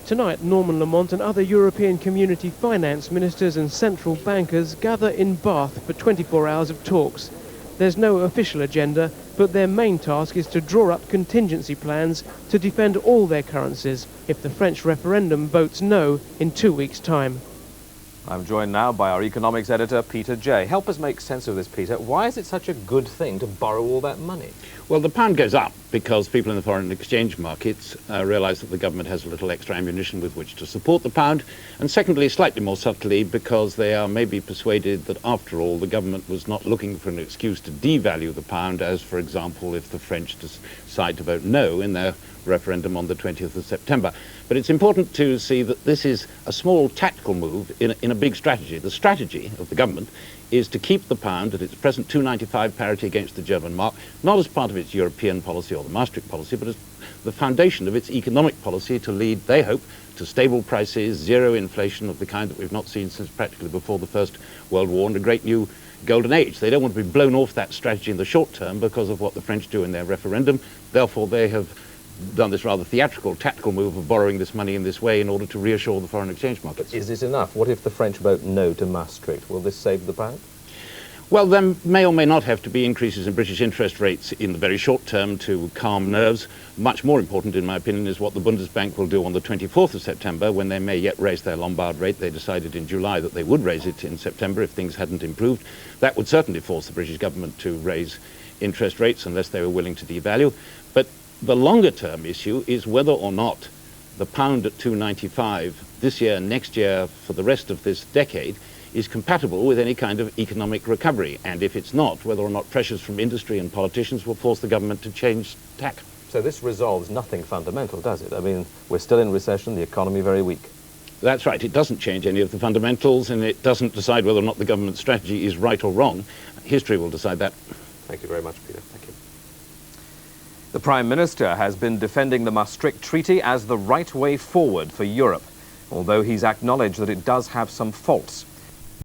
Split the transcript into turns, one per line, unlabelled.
Tonight, Norman Lamont and other European Community finance ministers and central bankers gather in Bath for 24 hours of talks. There's no official agenda, but their main task is to draw up contingency plans to defend all their currencies if the French referendum votes no in 2 weeks' time.
I'm joined now by our economics editor, Peter Jay. Help us make sense of this, Peter. Why is it such a good thing to borrow all that money?
Well, the pound goes up because people in the foreign exchange markets realise that the government has a little extra ammunition with which to support the pound. And secondly, slightly more subtly, because they are maybe persuaded that, after all, the government was not looking for an excuse to devalue the pound, as, for example, if the French decide to vote no in their referendum on the 20th of September. But it's important to see that this is a small tactical move in a big strategy. The strategy of the government is to keep the pound at its present 2.95 parity against the German mark, not as part of its European policy or the Maastricht policy, but as the foundation of its economic policy to lead, they hope, to stable prices, zero inflation of the kind that we've not seen since practically before the First World War, and a great new golden age. They don't want to be blown off that strategy in the short term because of what the French do in their referendum. Therefore, they have done this rather theatrical, tactical move of borrowing this money in this way in order to reassure the foreign exchange markets.
Is it enough? What if the French vote no to Maastricht? Will this save the pound?
Well, there may or may not have to be increases in British interest rates in the very short term to calm nerves. Much more important, in my opinion, is what the Bundesbank will do on the 24th of September, when they may yet raise their Lombard rate. They decided in July that they would raise it in September if things hadn't improved. That would certainly force the British government to raise interest rates unless they were willing to devalue. But the longer-term issue is whether or not the pound at 2.95 this year, next year, for the rest of this decade, is compatible with any kind of economic recovery. And if it's not, whether or not pressures from industry and politicians will force the government to change tack.
So this resolves nothing fundamental, does it? I mean, we're still in recession, the economy very weak.
That's right. It doesn't change any of the fundamentals, and it doesn't decide whether or not the government's strategy is right or wrong. History will decide that.
Thank you very much, Peter. Thank you. The Prime Minister has been defending the Maastricht Treaty as the right way forward for Europe, although he's acknowledged that it does have some faults.